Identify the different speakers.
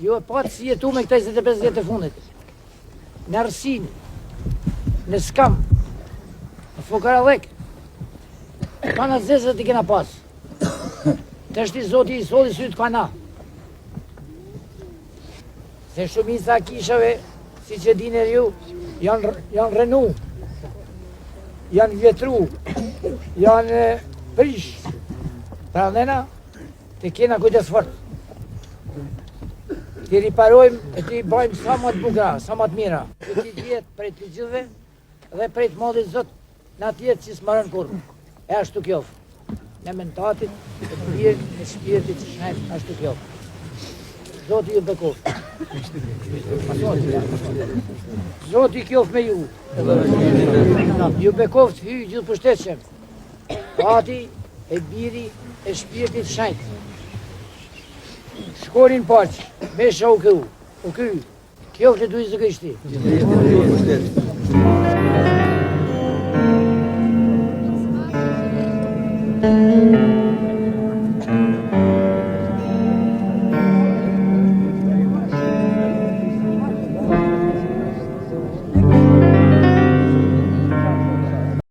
Speaker 1: Jo e patë si jetu me këta 25 vjetë e fundit. Në arsin, në skam, në fukarallek, ka në zezët i kena pas. Të shti zoti i soli sytë ka na. Se shumica kishave, si që diner ju, janë renu, janë vjetru, janë prish. Pra nena, të kena kujdes fort. Ti riparojmë e ti bajmë sa më të bukra, sa më të mira. Që ti vjetë prej të gjithve dhe prej të modit zot në atjetë që s'marën kur. E ashtu kjo. Në mentatit, e të mirë, në shpirtit që shnajt, ashtu kjo. Zoti ju bekov. Zoti kjof me ju. Ju bekov të hyjë gjithë pushtetëshem. Pati, e biri, e shpirtit shnajt. Shkorin paqë, mesha u ky, kjo që duhet zë kështi.